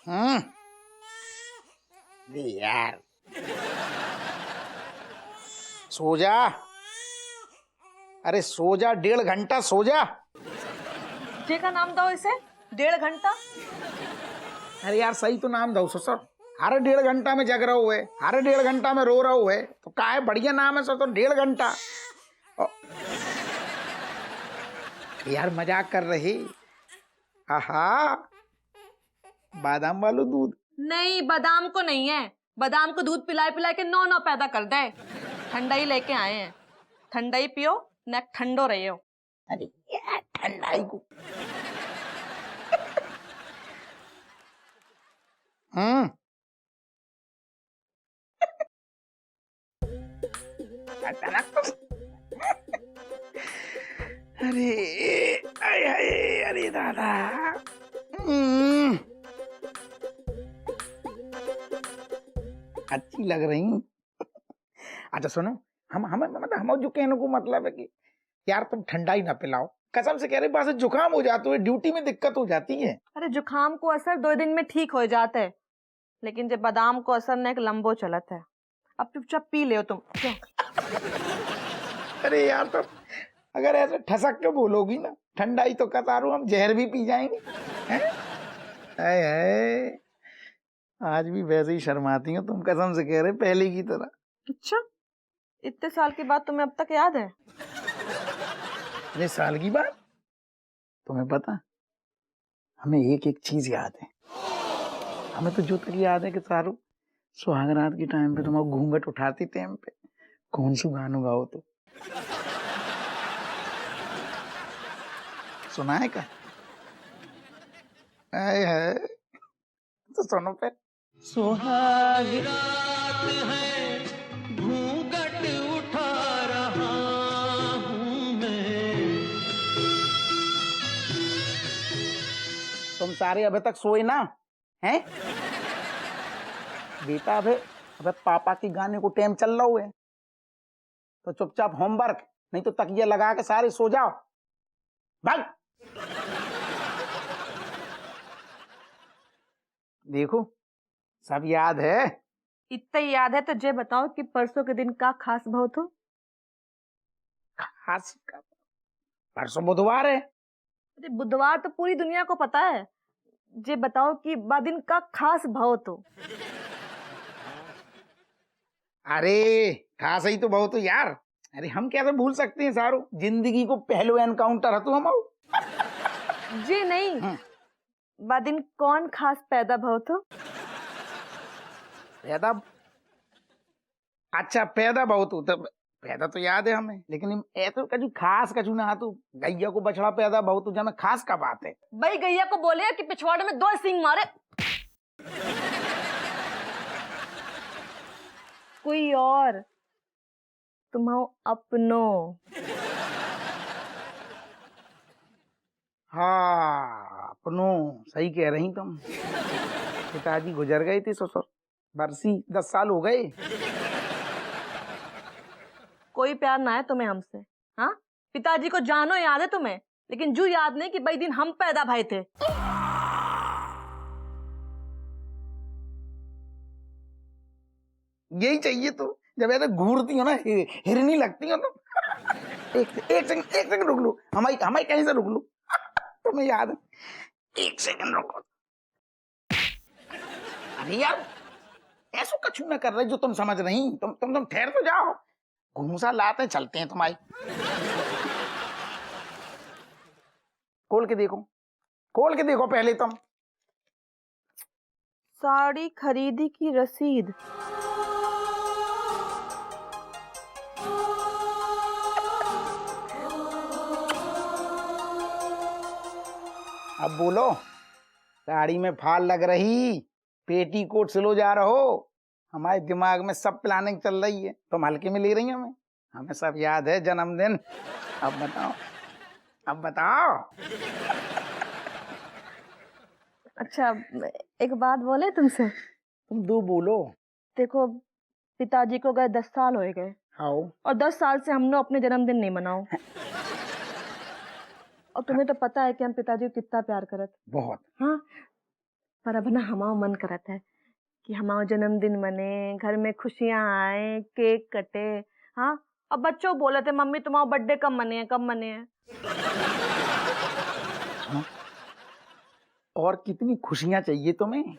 हम्म। यार सो जा। अरे सो जा, 1.5 घंटा सो जा। जे का नाम दो इसे 1.5 घंटा। अरे यार सही तो नाम दो ससुर। हर 1.5 घंटा में जग रहा हुए, हर 1.5 घंटा में रो रहा हुए, तो का है बढ़िया नाम है ससुर 1.5 घंटा। यार मजाक कर रही। आहा, बादाम वालो दूध। नहीं, बादाम को नहीं है। बादाम को दूध पिलाए पिलाए के नौ नौ पैदा कर दे। ठंडा ही लेके आए हैं। ठंडा ही पियो, न ठंडो रहे हो। अरे यार ठंडाई को। हम्म। अचानक तो अरे आय हाय, अरे दादा। अच्छी लग रही। अच्छा सुनो, हम हमें मतलब हम जो कहने को मतलब है कि यार तुम ठंडा ही ना पिलाओ, कसम से कह रहे, बस जुकाम हो जाता है, ड्यूटी में दिक्कत हो जाती है। अरे जुकाम को असर 2 दिन में ठीक हो जाता है, लेकिन जब बादाम को असर न एक लंबो चलत है। अब चुपचाप पी ले तुम। अरे यार तो अगर ऐसे ठसक के बोलोगी ना, ठंडाई तो कतारू, हम जहर भी पी जाएंगे। हैं? हाय हाय, आज भी वैसे ही शर्माती हो तुम, कसम से कह रहे पहले की तरह। अच्छा, इतने साल के बाद तुम्हें अब तक याद है? इतने साल की बात तुम्हें पता, हमें एक एक चीज याद है। हमें तो जो तक याद है कि सारू सुहाग रात के टाइम पे तुम घूंघट उठाती टाइम पे कौन सी गानों गाओ तो सुना है का? हाय हाय, तो सुनो पे। सुहाग रात है, घूंघट उठा रहा हूं मैं। तुम सारे अभी तक सोए ना हैं? बेटा अबे अबे पापा के गाने को टाइम चल रहा हुआ है, तो चुपचाप होमवर्क, नहीं तो तकिया लगा के सारे सो जाओ। भाग। देखो सब याद है। इतना ही याद है तो ये बताओ कि परसों के दिन का खास बहुत हो। खास परसों बुधवार है। अरे बुधवार तो पूरी दुनिया को पता है। ये बताओ कि बा दिन का खास बहुत हो। अरे खास ही तो बहुत हो यार। अरे हम कैसे भूल सकते हैं सारू, जिंदगी को पहलो एनकाउंटर है तू हम। जी नहीं, बा दिन कौन खास पैदा बहुत हो। पैदा, अच्छा पैदा बहुत होता, पैदा तो याद है हमें, लेकिन ऐसा कछु खास कछु ना तू गैया को बछड़ा पैदा बहुत हो, जब खास का बात है। भाई गैया को बोले कि पिछवाड़े में 2 सींग मारे। कोई और तुम्हारो अपनो। हाँ अपनो, सही कह रही तुम। पिताजी गुजर गए थे ससुर, बरसी 10 साल हो गए। कोई प्यार ना है तुम्हें हमसे। हाँ, पिताजी को जानो याद है तुम्हें, लेकिन जो याद नहीं कि भाई दिन हम पैदा भाई थे। यही चाहिए तो, जब ऐसे घूरती हो ना, हिरनी लगती हो तो। एक सेकंड रुक लो, हमारी हमारी कहीं से रुक लो। तुम्हें याद है, 1 सेकंड रुको। अरे यार ऐसा कछु ना कर रहे जो तुम समझ नहीं, तुम ठहर तो जाओ, घूसा लाते चलते हैं तुम्हारी। खोल के देखो, खोल के देखो पहले तुम। साड़ी खरीदी की रसीद। अब बोलो, साड़ी में फाल लग रही, पेटी कोट सिलो जा रहो, हमारे दिमाग में सब प्लानिंग चल रही है, तुम हल्के में ले रही हो। हमें हमें सब याद है, जन्मदिन। अब बताओ, अब बताओ। अच्छा, एक बात बोले तुमसे। तुम दो बोलो। देखो, पिताजी को गए 10 साल हो गए। हाँ। और 10 साल से हमने अपने जन्मदिन नहीं मनाओ। और तुम्हें तो पता है कि हम पिताजी को कितना प्यार करत। बहुत। हाँ, पर अब ना हमारा मन करता है कि हमारा जन्मदिन मने, घर में खुशियां आए, केक कटे। हाँ, अब बच्चों बोले थे मम्मी तुम्हारा बर्थडे कब मने है, कब मने है। हाँ? और कितनी खुशियां चाहिए तुम्हें?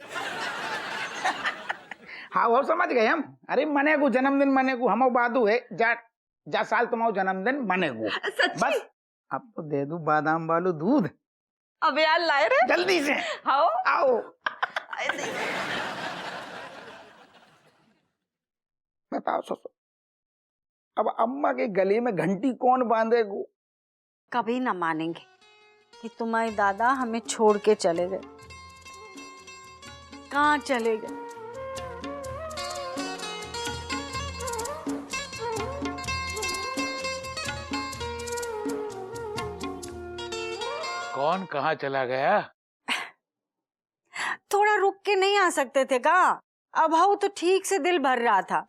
हाँ वो समझ गए हम। अरे मने को जन्मदिन मने को हम बादू है जा जा साल तुम्हारा जन्मदिन मने को बस। अब तो दे दू बादाम वालू दूध। अब यार लाए रे जल्दी से आओ आओ। बताओ ससुर, अब अम्मा के गले में घंटी कौन बांधेगो? कभी ना मानेंगे कि तुम्हारे दादा हमें छोड़ के चले गए। कहाँ चले गए? कौन कहाँ चला गया? थोड़ा रुक के नहीं आ सकते थे का? अब हाउ तो ठीक से दिल भर रहा था।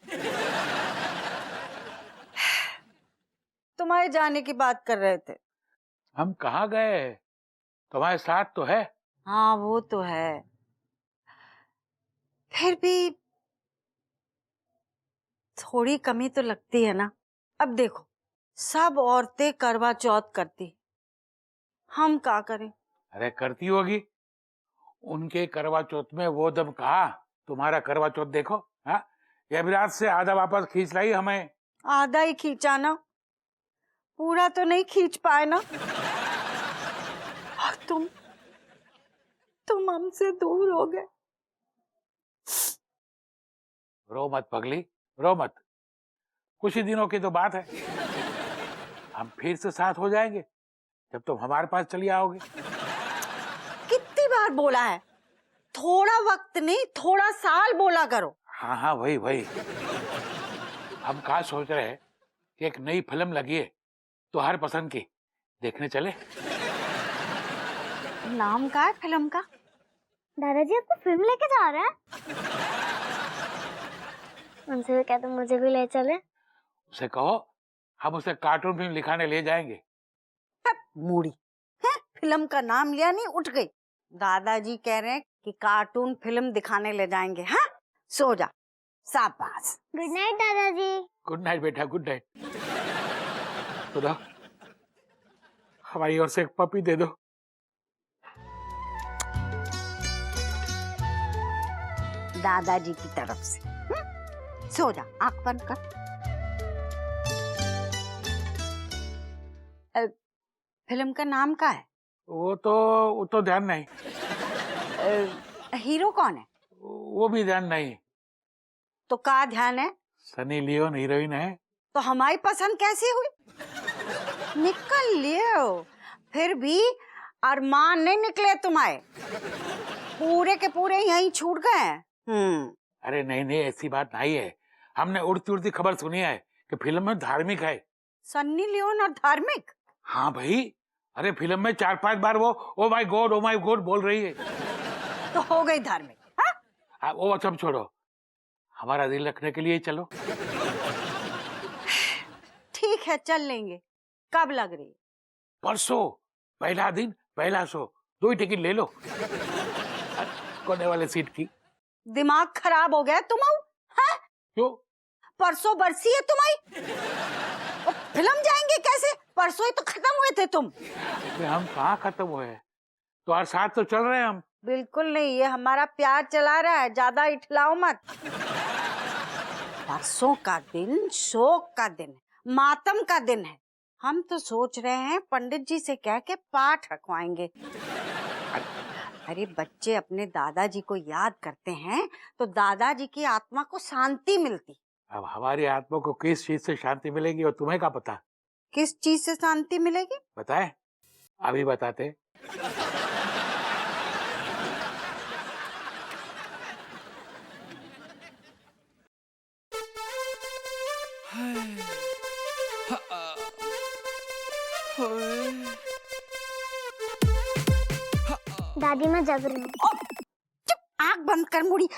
तुम्हारे जाने की बात कर रहे थे। हम कहाँ गए? तुम्हारे साथ तो है। हाँ वो तो है, फिर भी थोड़ी कमी तो लगती है ना। अब देखो सब औरतें करवा चौथ करती, हम क्या करें? अरे करती होगी, उनके करवा चौथ में वो दम कहा। तुम्हारा करवा चौथ देखो। हाँ, ये अभिराज से आधा वापस खींच लाई हमें। आधा ही खींचा ना, पूरा तो नहीं खींच पाए ना। और तुम हमसे दूर हो गए। रो मत पगली, रो मत। कुछ ही दिनों की तो बात है, हम फिर से साथ हो जाएंगे जब तुम हमारे पास चली आओगे। कितनी बार बोला है, थोड़ा वक्त नहीं थोड़ा साल बोला करो। हाँ हाँ वही वही। हम कहा सोच रहे हैं कि एक नई फिल्म लगी है तुम्हारे पसंद की, देखने चले। नाम का है फिल्म का? दादाजी आपको फिल्म लेके जा रहे हैं? उनसे भी कहते मुझे भी ले चले। उसे कहो हम उसे कार्टून फिल्म दिखाने ले जाएंगे। मूड़ी है, फिल्म का नाम लिया नहीं उठ गई। दादाजी कह रहे हैं कि कार्टून फिल्म दिखाने ले जाएंगे। हाँ सो जा, शाबाश। गुड नाइट दादाजी। गुड नाइट बेटा, गुड नाइट। खुदा हमारी ओर से एक पपी दे दो। दादाजी की तरफ से। सो जा, आंख बंद कर। फिल्म का नाम क्या है? वो तो ध्यान नहीं। हीरो कौन है? वो भी ध्यान नहीं। तो का ध्यान है? सनी लियोन हीरोइन है। तो हमारी पसंद कैसी हुई? निकल लियो, फिर भी अरमान नहीं निकले तुम्हारे, पूरे के पूरे यहीं छूट गए। अरे नहीं नहीं, ऐसी बात नहीं है। हमने उड़ती उड़ती खबर सुनी है कि फिल्म में धार्मिक है। सन्नी लियोन और धार्मिक? हाँ भाई, अरे फिल्म में 4-5 बार वो ओ माय गॉड बोल रही है। तो हो गई धार्मिक। हाँ? वो सब छोड़ो, हमारा दिल रखने के लिए चलो। ठीक है चल लेंगे। कब लग रही? परसों, पहला दिन पहला शो, 2 ही टिकट ले लो। कोने वाले सीट की। दिमाग खराब हो गया तुम्हारा? हाँ? क्यों? परसों बरसी है तुम्हारी, फिल्म जाएंगे कैसे? परसों ही तो खत्म हुए थे तुम। हम कहाँ खत्म हुए हैं, तो हर साथ तो चल रहे हैं हम। बिल्कुल नहीं, ये हमारा प्यार चला रहा है, ज्यादा इठलाओ मत। परसों का दिन शोक का दिन है, मातम का दिन है। हम तो सोच रहे हैं पंडित जी से कह के पाठ रखवाएंगे। अरे बच्चे अपने दादाजी को याद करते हैं तो दादाजी की आत्मा को शांति मिलती। अब हमारी आत्मा को किस चीज से शांति मिलेगी और तुम्हें क्या पता? किस चीज से शांति मिलेगी? बताए? अभी बताते। दादी मैं जग रही हूँ। चुप, आंख बंद कर मुड़ी।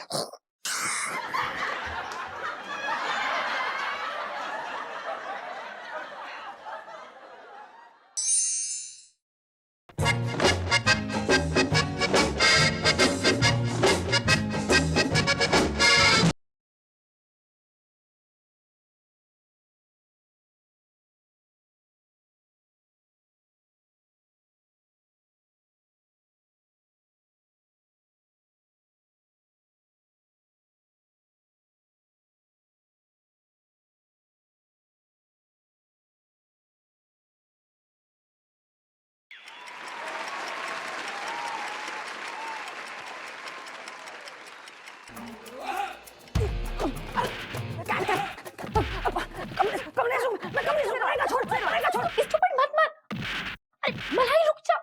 मलाई रुक जा।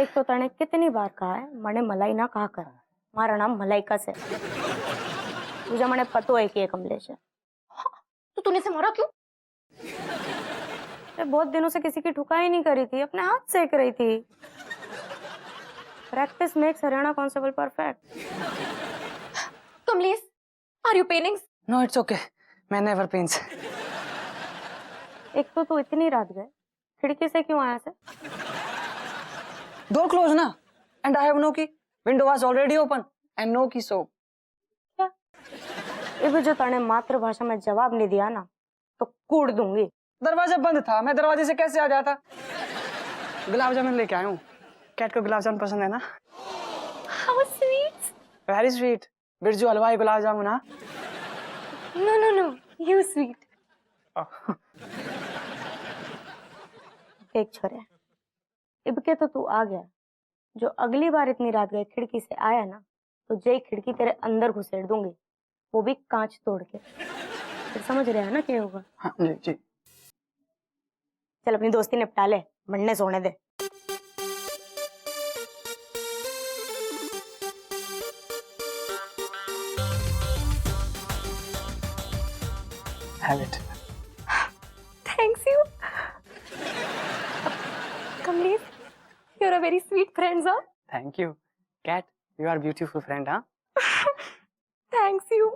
एक तो तने कितनी बार कहा है मने मलाई ना कहा कर, मारा नाम मलाइका से। तुझे मने पतो है कि ये कमलेश है। तो तूने से मारा क्यों? बहुत दिनों से किसी की ठुकाई नहीं करी थी, अपने हाथ सेक रही थी। Practice makes Haryana constable perfect. Kamlesh, are you paining? No it's okay, मैं नेवर पेन्स। एक तो तू इतनी रात गए, खिड़की से क्यों आया से? डोर क्लोज ना, and I have no key. Window was already open and no key, so क्या? ये जो तने मातृभाषा में जवाब नहीं दिया ना तो कूट दूंगी। दरवाजा बंद था, मैं दरवाजे से कैसे आ जाता? गुलाब जामुन लेके आया हूँ। कैट को गुलाब जामुन पसंद है ना? How sweet! Very sweet. Birju हलवाई गुलाब जामुन। हाँ No, no, no. You sweet. देख छोरे, इबके तो तू आ गया। जो अगली बार इतनी रात गए खिड़की से आया ना तो जय खिड़की तेरे अंदर घुसेड़ दूंगी, वो भी कांच तोड़ के। फिर समझ रहा है ना क्या होगा? हाँ जी जी। चल अपनी दोस्ती निपटा ले, मन्ने सोने दे। Have it. Thanks you. Kamlesh, you're a very sweet friend, sir. Thank you. Cat, you are beautiful friend, huh? Thanks you.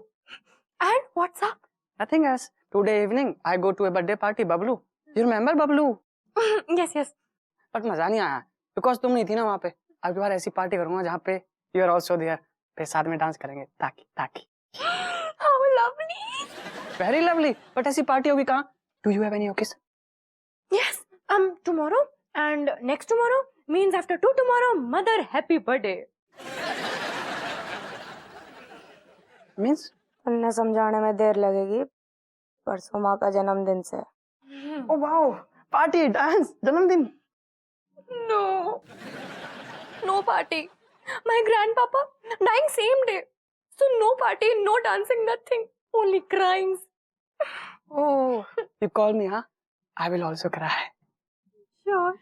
And what's up? Nothing else. Today evening, I go to a birthday party, Bablu. You remember Bablu? Yes, yes. But मजा नहीं आया, because तुम नहीं थी ना वहाँ पे। अब की बार ऐसी पार्टी करूँगा जहाँ पे you are also there. फिर साथ में डांस करेंगे, ताकि ताकि। How lovely. Very lovely. But ऐसी पार्टी होगी कहाँ? Do you have any occasion? Yes, tomorrow and next tomorrow means after two tomorrow. Mother, happy birthday. Means? उन्हें समझाने में देर लगेगी। परसों माँ का जन्मदिन से। Oh wow! Party, dance, जन्मदिन। No, no party. My grandpapa dying same day, so no party, no dancing, nothing. Only crying. Oh, you call me, huh? I will also cry. Sure.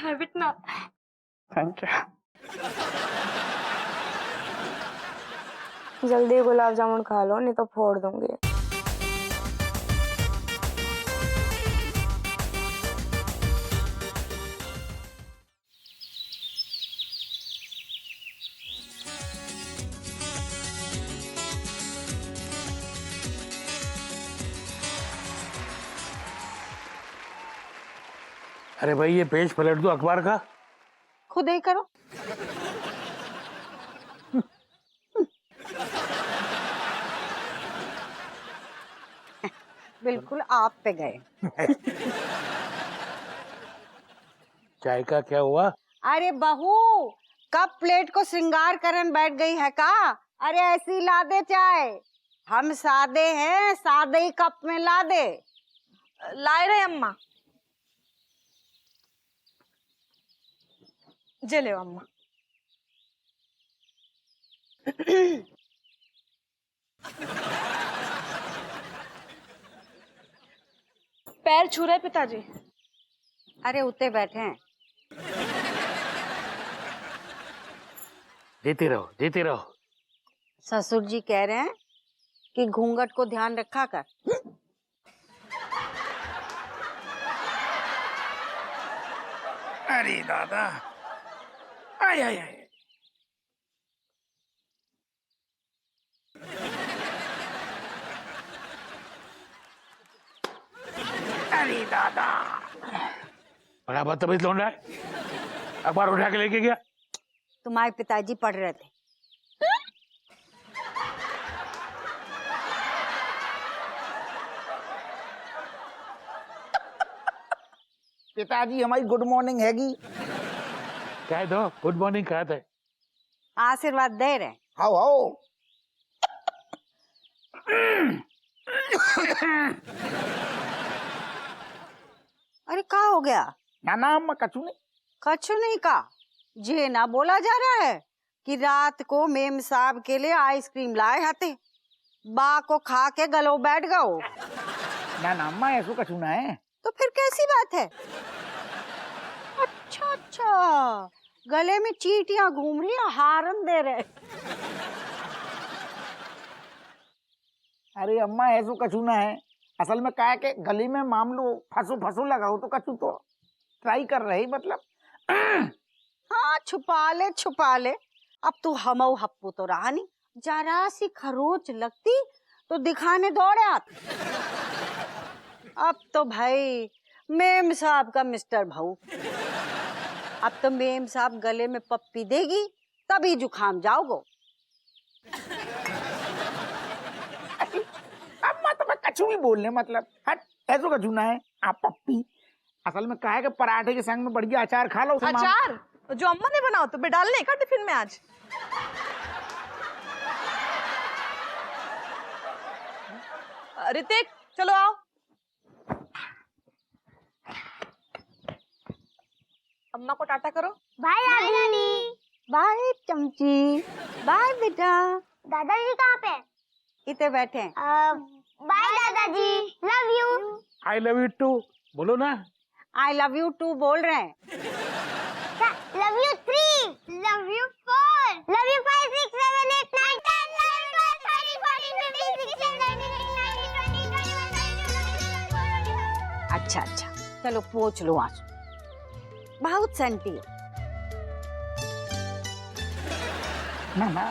Have it now. Thank you. जल्दी गुलाब जामुन खा लो नहीं तो फोड़ दूंगी। अरे भाई ये page पलट दो अखबार का। खुद ही करो। बिल्कुल आप पे गए। चाय का क्या हुआ? अरे बहू, कब प्लेट को श्रृंगार करन बैठ गई है का? अरे ऐसी ला दे चाय। हम सादे हैं, सादे ही कप में ला दे। लाए रहे अम्मा। जे ले अम्मा। पैर छू रहे पिताजी। अरे उते बैठे हैं। जीती रहो, जीती रहो। ससुर जी कह रहे हैं कि घूंघट को ध्यान रखा कर। अरे दादा, आय आय आय। अरे दादा, बड़ा बदतमीज लौंडा है। अखबार उठा के लेके गया। तुम्हारे पिताजी पढ़ रहे थे। पिताजी हमारी गुड मॉर्निंग हैगी। कह दो गुड मॉर्निंग कहा था। आशीर्वाद दे रहे हैं। आओ आओ। अरे क्या हो गया? ना ना अम्मा, कछु नहीं। कछु नहीं का जे ना बोला जा रहा है कि रात को मेम साहब के लिए आइसक्रीम लाए हते, बा को खा के गलो बैठ गओ। ना ना अम्मा ऐसो कछु ना है। तो फिर कैसी बात है? अच्छा अच्छा, गले में चींटियां घूम रही हैं, हारन दे रहे। अरे अम्मा ऐसो कछु ना है, असल में क्या है कि गली में मामलो फंसो फंसो लगा हो तो कछु तो ट्राई कर रहे मतलब। हाँ छुपा ले छुपा ले, अब तू हमऊ हप्पू तो रहा नहीं, जरा सी खरोच लगती तो दिखाने दौड़े आते। अब तो भाई मेम साहब का मिस्टर भाऊ, अब तो मेम साहब गले में पप्पी देगी तभी जुखाम जाओगो। अम्मा तो मैं कछु भी बोलने मतलब, हट ऐसो कछु ना है। आप पप्पी असल में क्या है कि पराठे के संग में बढ़िया अचार खा लो। अचार जो अम्मा ने बनाओ तो डालने का टिफिन में आज। ऋतिक चलो आओ। अम्मा को टाटा करो। बाय दादी। बाय चमची, बाय बेटा। दादाजी कहाँ पे? इतने बैठे हैं। बाय दादाजी, love you. I love you too बोलो ना। आई लव यू टू बोल रहे हैं। Love you 3, love you 4, love you 5, 6, 7, 8, 9, 10, 11, 12, 13, 14, 15, 16, 17, 18, 19, 20, 21, 22, 23, 24, 25। अच्छा अच्छा चलो पोंछ लो आंसू, बहुत सेंटी हो। ना ना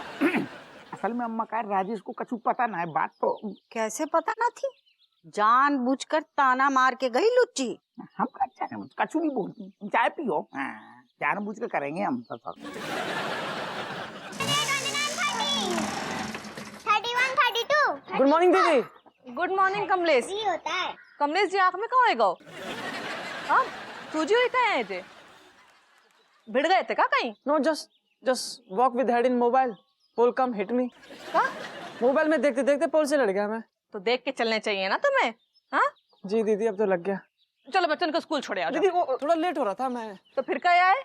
असल में अम्मा का राजेश को कछु पता ना है बात तो। कैसे पता ना थी? जानबूझकर ताना मार के गई लुच्ची। हम कछु नहीं बोलती, चाय पियो। हाँ, जानबूझ के करेंगे हम सब। 31, 32। गुड मॉर्निंग दीदी। Good morning Kamlesh. ये होता है। कमलेश जी आंख में कहाँ है गो? हाँ सूजी हुई कहाँ है जे? भिड़ गए थे का कहीं? No just walk with head in mobile, pole come hit me. का? मोबाइल में देखते देखते पोल से लड़ गया मैं। तो देख के चलने चाहिए ना तुम्हें। हाँ जी दीदी अब तो लग गया। चलो बच्चों को स्कूल छोड़े आ जाओ। दीदी वो थोड़ा लेट हो रहा था मैं। तो फिर क्या है?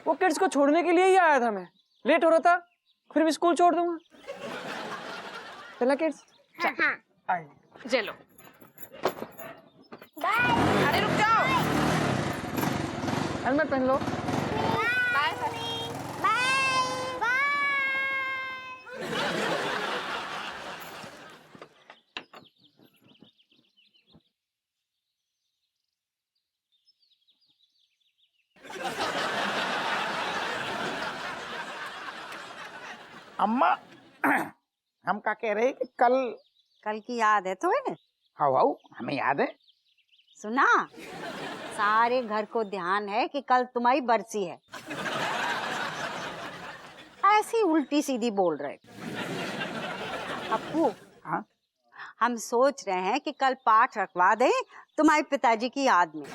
वो किड्स को छोड़ने के लिए ही आया था मैं, लेट हो रहा था फिर भी स्कूल छोड़ दूंगा। चला किड्स। हाँ। चलो बाय। अरे रुक जाओ। हेलमेट पहन लो। बाय। बाय। बाय। अम्मा हम क्या कह रहे हैं कि कल की याद है तुम्हें? हाउ हमें याद है। सुना, सारे घर को ध्यान है कि कल तुम्हारी बरसी है। ऐसी उल्टी सीधी बोल रहे। अप्पू हाँ हम सोच रहे हैं कि कल पाठ रखवा दें तुम्हारे पिताजी की याद में।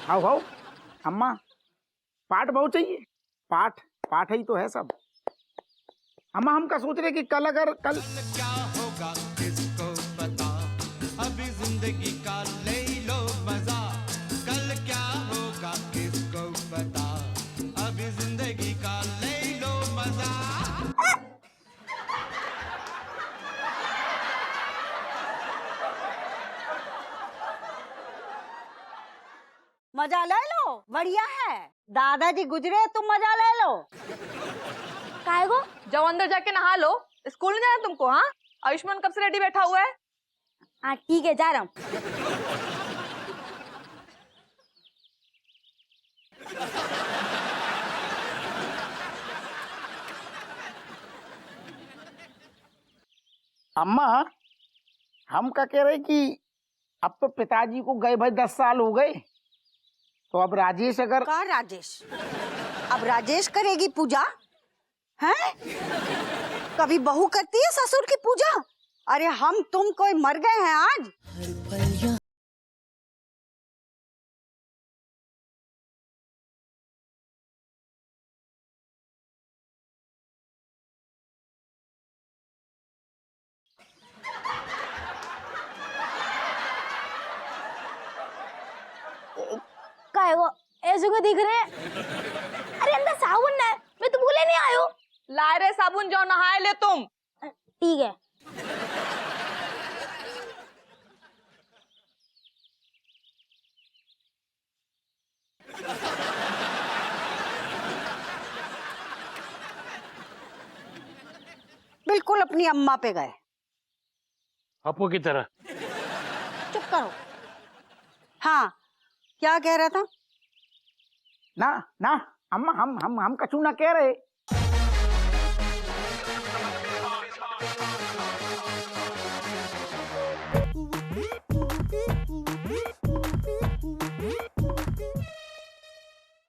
हाउ अम्मा पाठ बहुत चाहिए। पाठ ही तो है सब। अम्मा हम का सोच रहे कि कल क्या होगा किसको पता, अभी जिंदगी का ले लो मजा। कल क्या होगा किसको पता, अभी जिंदगी का ले लो मजा। मजा ले लो, बढ़िया है। दादाजी गुजरे तुम मजा ले लो। काय गो? जाओ अंदर जाके नहा लो, स्कूल नहीं जाना तुमको? हाँ आयुष्मान कब से रेडी बैठा हुआ है। हाँ ठीक है जा रहा हूँ। अम्मा हम क्या कह रहे कि अब तो पिताजी को गए भाई 10 साल हो गए, तो अब राजेश अगर का राजेश? अब राजेश करेगी पूजा? हैं? कभी बहू करती है ससुर की पूजा? अरे हम तुम कोई मर गए हैं आज? काय गो ऐसे को दिख रहे? अरे अंदर साबुन है, मैं तुमको लेने आयो। लाए रे साबुन, जाओ नहाए ले तुम। ठीक है। अपनी अम्मा पे गए। अपू की तरह। चुप करो। हाँ, क्या कह रहा था? ना ना अम्मा हम कछु ना कह रहे।